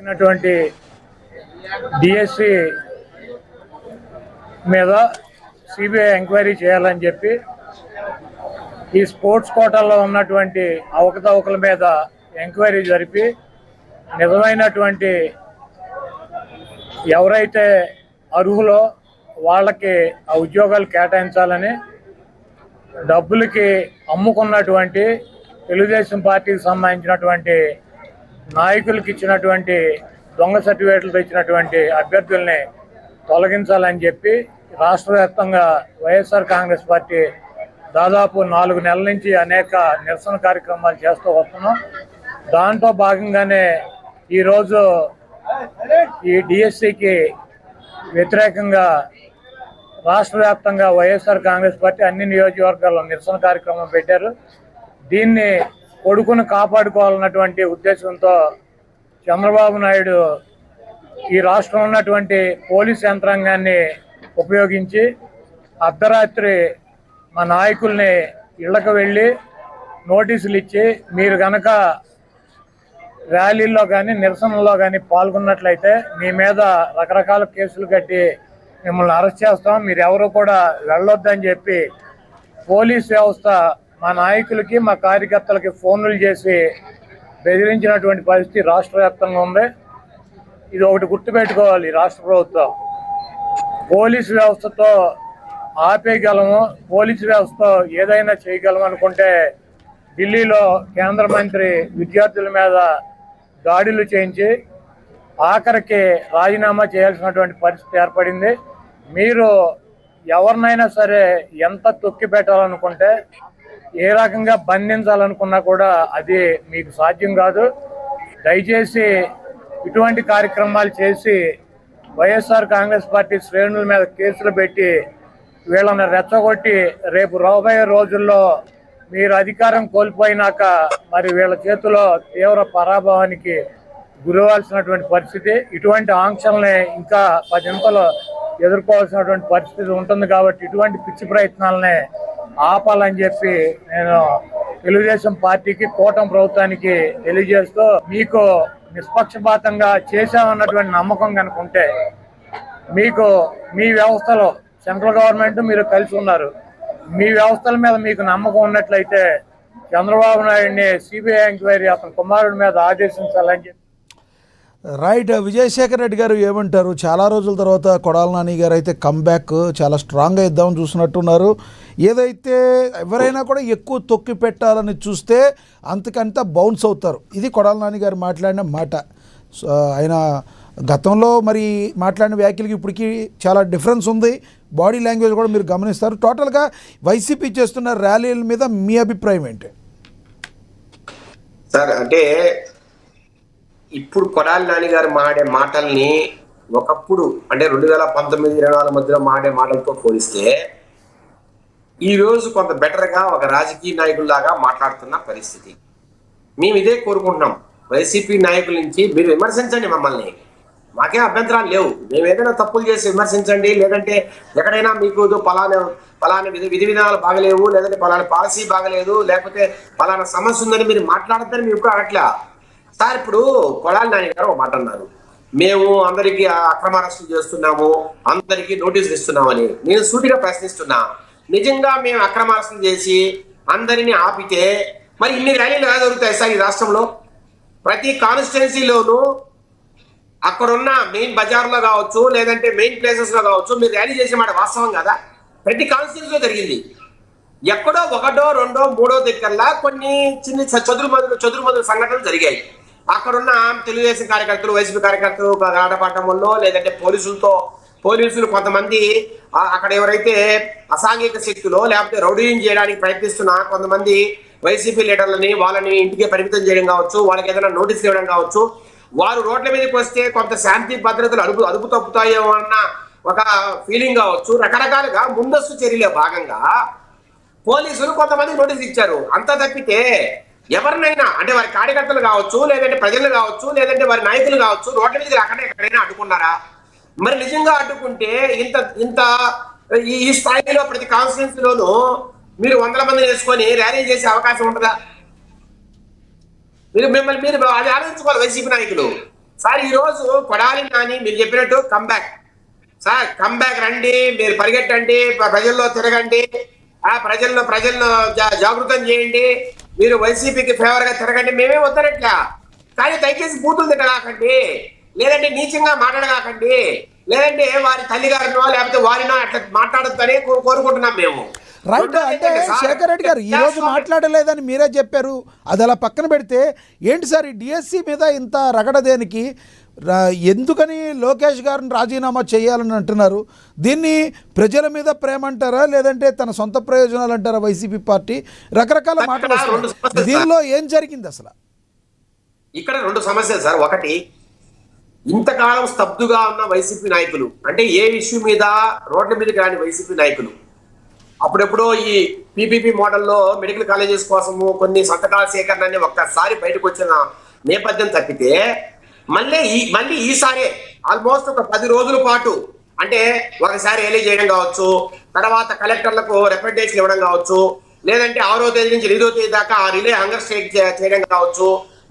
ఉన్నటువంటి డిఎస్సి మీద CBI enquiry చేయాలని చెప్పి ఈ స్పోర్ట్స్ కోటాలో ఉన్నటువంటి అవకతవకల మీద ఎంక్వైరీ జరిపి నిజమైనటువంటి ఎవరైతే అర్హులో వాళ్ళకి ఆ ఉద్యోగాలు కేటాయించాలని డబ్బులకి అమ్ముకున్నటువంటి తెలుగుదేశం పార్టీకి సంబంధించినటువంటి నాయకులకు ఇచ్చినటువంటి దొంగ సర్టిఫికేట్లు ఇచ్చినటువంటి అభ్యర్థుల్ని తొలగించాలని చెప్పి రాష్ట్ర వ్యాప్తంగా వైఎస్ఆర్ కాంగ్రెస్ పార్టీ దాదాపు 4 నెలల నుంచి అనేక నిరసన కార్యక్రమాలు చేస్తూ వస్తున్నాం. దాంట్లో భాగంగానే ఈరోజు ఈ డిఎస్సికి వ్యతిరేకంగా రాష్ట్ర వ్యాప్తంగా వైఎస్ఆర్ కాంగ్రెస్ పార్టీ అన్ని నియోజకవర్గాల్లో నిరసన కార్యక్రమం పెట్టారు. దీన్ని కొడుకును కాపాడుకోవాలన్నటువంటి ఉద్దేశంతో చంద్రబాబు నాయుడు ఈ రాష్ట్రంలో ఉన్నటువంటి పోలీస్ యంత్రాంగాన్ని ఉపయోగించి అర్ధరాత్రి మా నాయకుల్ని ఇళ్లకు వెళ్ళి నోటీసులు ఇచ్చి మీరు కనుక ర్యాలీల్లో కానీ నిరసనల్లో కానీ పాల్గొన్నట్లయితే మీ మీద రకరకాల కేసులు కట్టి మిమ్మల్ని అరెస్ట్ చేస్తాం, మీరు ఎవరు కూడా వెళ్ళొద్దని చెప్పి పోలీస్ వ్యవస్థ మా నాయకులకి మా కార్యకర్తలకి ఫోన్లు చేసి బెదిరించినటువంటి పరిస్థితి రాష్ట్ర వ్యాప్తంగా ఉంది. ఇది ఒకటి గుర్తుపెట్టుకోవాలి. రాష్ట్ర ప్రభుత్వం పోలీసు వ్యవస్థతో ఆపేయగలము, పోలీసు వ్యవస్థతో ఏదైనా చేయగలము అనుకుంటే ఢిల్లీలో కేంద్ర మంత్రి విద్యార్థుల మీద దాడులు చేయించి ఆఖరికి రాజీనామా చేయాల్సినటువంటి పరిస్థితి ఏర్పడింది. మీరు ఎవరినైనా సరే ఎంత తొక్కి పెట్టాలనుకుంటే ఏ రకంగా బంధించాలనుకున్నా కూడా అది మీకు సాధ్యం కాదు. దయచేసి ఇటువంటి కార్యక్రమాలు చేసి వైఎస్ఆర్ కాంగ్రెస్ పార్టీ శ్రేణుల మీద కేసులు పెట్టి వీళ్ళని రెచ్చగొట్టి రేపు రాబోయే రోజుల్లో మీరు అధికారం కోల్పోయినాక మరి వీళ్ళ చేతిలో తీవ్ర పరాభవానికి గురవాల్సినటువంటి పరిస్థితి, ఇటువంటి ఆంక్షల్ని ఇంకా 10 నిమిషాలు ఎదుర్కోవాల్సినటువంటి పరిస్థితి ఉంటుంది. కాబట్టి ఇటువంటి పిచ్చి ప్రయత్నాలని ఆపాలని చెప్పి నేను తెలుగుదేశం పార్టీకి కూటమి ప్రభుత్వానికి తెలియజేస్తూ, మీకు నిష్పక్షపాతంగా చేశామన్నటువంటి నమ్మకం కనుక ఉంటే మీకు మీ వ్యవస్థలో సెంట్రల్ గవర్నమెంట్ మీరు కలిసి ఉన్నారు, మీ వ్యవస్థల మీద మీకు నమ్మకం ఉన్నట్లయితే చంద్రబాబు నాయుడిని సిబిఐ ఎంక్వైరీ అతని కుమారుడి మీద ఆదేశించాలని చెప్పి. రైట్. విజయశేఖర్ రెడ్డి గారు ఏమంటారు? చాలా రోజుల తర్వాత కొడాల నాని గారు అయితే కంబ్యాక్ చాలా స్ట్రాంగ్గా ఇద్దామని చూసినట్టున్నారు. ఏదైతే ఎవరైనా కూడా ఎక్కువ తొక్కి పెట్టాలని చూస్తే అంతకంతా బౌన్స్ అవుతారు. ఇది కొడాల నాని గారు మాట్లాడిన మాట. ఆయన గతంలో మరి మాట్లాడిన వ్యాఖ్యలకి ఇప్పటికీ చాలా డిఫరెన్స్ ఉంది. బాడీ లాంగ్వేజ్ కూడా మీరు గమనిస్తారు. టోటల్గా వైసీపీ చేస్తున్న ర్యాలీల మీద మీ అభిప్రాయం ఏంటి సార్? అంటే ఇప్పుడు కొడాలి నాని గారు మాడే మాటల్ని ఒకప్పుడు అంటే 2019-24 మధ్యలో మాడే మాటలతో పోలిస్తే ఈరోజు కొంత బెటర్గా ఒక రాజకీయ నాయకుల్లాగా మాట్లాడుతున్న పరిస్థితి. మేము ఇదే కోరుకుంటున్నాం. వైసీపీ నాయకుల నుంచి మీరు విమర్శించండి, మమ్మల్ని మాకేం అభ్యంతరాలు లేవు. మేము ఏదైనా తప్పులు చేసి విమర్శించండి, లేదంటే ఎక్కడైనా మీకు పలానా విధి విధానాలు బాగలేవు, లేదంటే పలానా పాలసీ బాగలేదు, లేకపోతే పలానా సమస్య ఉందని మీరు మాట్లాడతారని మీరు ఇప్పుడు అట్లా సార్. ఇప్పుడు కొడాలి నాని గారు ఒక మాట అన్నారు, మేము అందరికీ అక్రమ అరెస్టులు చేస్తున్నాము, అందరికీ నోటీసులు ఇస్తున్నామని. నేను సూటిగా ప్రశ్నిస్తున్నా, నిజంగా మేము అక్రమ అరెస్టులు చేసి అందరినీ ఆపితే మరి ఇన్ని ర్యాలీలు ఎలా జరుగుతాయి సార్ ఈ రాష్ట్రంలో? ప్రతి కాన్స్టిట్యున్సీలోనూ అక్కడున్న మెయిన్ బజార్లో కావచ్చు, లేదంటే మెయిన్ ప్లేసెస్లో కావచ్చు, మీరు ర్యాలీ చేసే మాట వాస్తవం కదా. ప్రతి కాన్స్టిట్యున్సీలో జరిగింది. ఎక్కడో 1, 2, 3 దగ్గరలా కొన్ని చిన్న చదురుమదులు సంఘటనలు జరిగాయి. అక్కడున్న తెలుగుదేశం కార్యకర్తలు, వైసీపీ కార్యకర్తలు ఆటపాటం వల్ల, లేదంటే పోలీసులు కొంతమంది అక్కడ ఎవరైతే అసాంఘిక శక్తులు లేకపోతే రౌడీని చేయడానికి ప్రయత్నిస్తున్న కొంతమంది వైసీపీ లీడర్లని వాళ్ళని ఇంటికే పరిమితం చేయడం కావచ్చు, వాళ్ళకి ఏదైనా నోటీసులు ఇవ్వడం కావచ్చు, వారు రోడ్ల మీదకి వస్తే కొంత శాంతి భద్రతలు అదుపు తప్పుతాయేమో అన్న ఒక ఫీలింగ్ కావచ్చు. రకరకాలుగా ముందస్తు చర్యల భాగంగా పోలీసులు కొంతమంది నోటీసులు ఇచ్చారు. అంతా తప్పితే ఎవరినైనా అంటే వారి కార్యకర్తలు కావచ్చు, లేదంటే ప్రజలు కావచ్చు, లేదంటే వారి నాయకులు కావచ్చు, రోడ్ల మీదకి రాకుండా ఎక్కడైనా అడ్డుకున్నారా? మరి నిజంగా అడ్డుకుంటే ఇంత ఈ స్థాయిలో ప్రతి కాన్స్టిట్యున్సీలోనూ మీరు 100 మందిని వేసుకొని ర్యాలీ చేసే అవకాశం ఉంటుందా? మీరు అది ఆలోచించుకోవాలి వైసీపీ నాయకులు. సార్ ఈ రోజు కొడాలి నాని మీరు చెప్పినట్టు కంబ్యాక్, సార్ కంబ్యాక్ రండి, మీరు పరిగెట్టండి, ప్రజల్లో తిరగండి, ప్రజలను జాగృతం చేయండి, మీరు వైసీపీకి ఫేవర్ గా తిరగండి, మేమే వద్దనట్లా. కానీ దయచేసి బూతులు తిట్టగాకండి, లేదంటే నీచంగా మాట్లాడగాకండి, లేదంటే వారి తల్లిగారినో లేకపోతే వారినో అట్లా మాట్లాడొద్దని కోరుకుంటున్నాం మేము. రైట్. అంటే శేఖర్ రెడ్డి గారు ఈ రోజు మాట్లాడలేదని మీరే చెప్పారు, అది అలా పక్కన పెడితే ఏంటి సార్ ఈ డిఎస్సి మీద ఇంత రగడ దేనికి? ఎందుకని లోకేష్ గారిని రాజీనామా చేయాలని అంటున్నారు? దీన్ని ప్రజల మీద ప్రేమ అంటారా లేదంటే తన సొంత ప్రయోజనాలు అంటారా? వైసీపీ పార్టీ రకరకాల మాటలు వస్తున్నాయి. దీనిలో ఏం జరిగింది అసలు? ఇక్కడ రెండు సమస్యలు సార్. ఒకటి, ఇంతకాలం స్తబ్దుగా ఉన్న వైసీపీ నాయకులు, అంటే ఏ ఇష్యూ మీద రోడ్ల మీదకి రాని వైసీపీ నాయకులు అప్పుడెప్పుడో ఈ పీపీపీ మోడల్లో మెడికల్ కాలేజెస్ కోసము కొన్ని సంతకాల సేకరణ ఒక్కసారి బయటకు వచ్చిన నేపథ్యం తప్పితే మళ్ళీ ఈసారి ఆల్మోస్ట్ ఒక 10 రోజుల పాటు, అంటే ఒకసారి రిలీజ్ చేయడం కావచ్చు, తర్వాత కలెక్టర్లకు రిప్రజెంటేషన్ ఇవ్వడం కావచ్చు, లేదంటే 6వ తేదీ నుంచి 2వ తేదీ దాకా ఆ రిలే హంగర్ స్ట్రైక్ చేయడం కావచ్చు,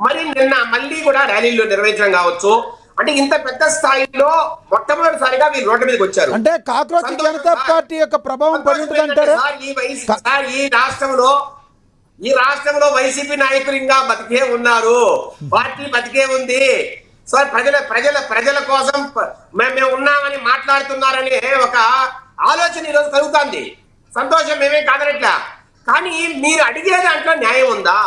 మరి నిన్న మళ్ళీ కూడా ర్యాలీలు నిర్వహించడం కావచ్చు. అంటే ఇంత పెద్ద స్థాయిలో మొట్టమొదటిసారిగా వీళ్ళు రోడ్డు మీదకి వచ్చారు. అంటే కాక్రోచ్ జనతా పార్టీ యొక్క ప్రభావం పడి ఉంటుందంటారా? ఈ రాష్ట్రంలో వైసీపీ నాయకులు ఇంకా బతికే ఉన్నారు, పార్టీ బతికే ఉంది. సో ప్రజల కోసం మేము ఉన్నామని మాట్లాడుతున్నారని ఒక ఆలోచన ఈరోజు కలుగుతుంది. సంతోషం, మేమే కాదనట్లా. కానీ మీరు అడిగే దాంట్లో న్యాయం ఉందా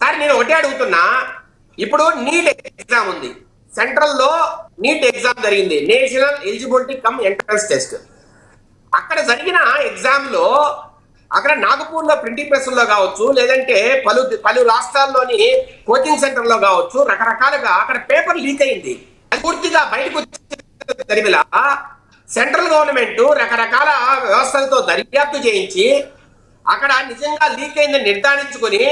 సార్? నేను ఒకటే అడుగుతున్నా. ఇప్పుడు నీట్ ఎగ్జామ్ ఉంది, సెంట్రల్ లో నీట్ ఎగ్జామ్ జరిగింది, national eligibility cum entrance test. అక్కడ జరిగిన ఎగ్జామ్ లో అక్కడ నాగపూర్ లో ప్రింటింగ్ ప్రెస్ లో కావచ్చు, లేదంటే పలు రాష్ట్రాల్లోని కోచింగ్ సెంటర్ లో కావచ్చు, రకరకాలుగా అక్కడ పేపర్ లీక్ అయింది. అది పూర్తిగా బయటకు వచ్చిన దరిమిలా సెంట్రల్ గవర్నమెంట్ రకరకాల వ్యవస్థలతో దర్యాప్తు చేయించి అక్కడ నిజంగా లీక్ అయిందని నిర్ధారించుకొని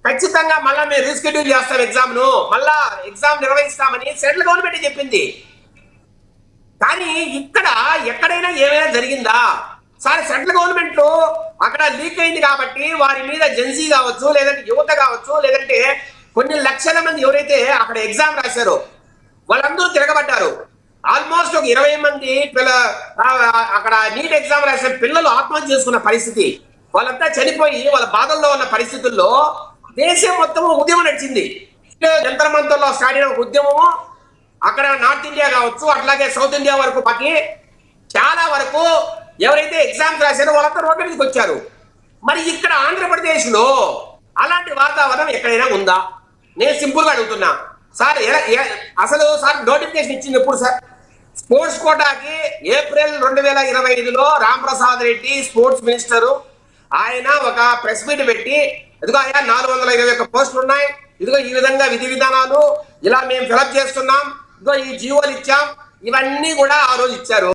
ఖచ్చితంగా మళ్ళా మేము రీస్కెడ్యూల్ చేస్తాం ఎగ్జామ్ ను, మళ్ళా ఎగ్జామ్ నిర్వహిస్తామని సెంట్రల్ గవర్నమెంట్ చెప్పింది. కానీ ఇక్కడ ఎక్కడైనా ఏమైనా జరిగిందా సార్? సెంట్రల్ గవర్నమెంట్ లో అక్కడ లీక్ అయింది కాబట్టి వారి మీద జెన్సీ కావచ్చు, లేదంటే యువత కావచ్చు, లేదంటే కొన్ని లక్షల మంది ఎవరైతే అక్కడ ఎగ్జామ్ రాశారో వాళ్ళందరూ తిరగబడ్డారు. ఆల్మోస్ట్ ఒక 20 మంది అక్కడ నీట్ ఎగ్జామ్ రాసిన పిల్లలు ఆత్మహత్య చేసుకున్న పరిస్థితి, వాళ్ళంతా చనిపోయి వాళ్ళ బాధల్లో ఉన్న పరిస్థితుల్లో దేశం మొత్తం ఉద్యమం నడిచింది. జంతర్ మంతర్లో స్టార్ట్ అయిన ఉద్యమము అక్కడ నార్త్ ఇండియా కావచ్చు, అట్లాగే సౌత్ ఇండియా వరకు పట్టి చాలా వరకు ఎవరైతే ఎగ్జామ్స్ రాశారో వాళ్ళంతా రోడ్డు మీదకి వచ్చారు. మరి ఇక్కడ ఆంధ్రప్రదేశ్ లో అలాంటి వాతావరణం ఎక్కడైనా ఉందా? నేను సింపుల్ గా అడుగుతున్నా సార్. అసలు సార్ నోటిఫికేషన్ ఇచ్చింది ఎప్పుడు సార్? స్పోర్ట్స్ కోటాకి ఏప్రిల్ 2025లో రాంప్రసాద్ రెడ్డి స్పోర్ట్స్ మినిస్టర్ ఆయన ఒక ప్రెస్ మీట్ పెట్టి, ఇదిగో అయ్యా 421 పోస్టులు ఉన్నాయి, ఇదిగో ఈ విధంగా విధి విధానాలు ఇలా మేము ఫిలప్ చేస్తున్నాం, ఇదిగో ఈ జీవోలు ఇచ్చాం, ఇవన్నీ కూడా ఆ రోజు ఇచ్చారు.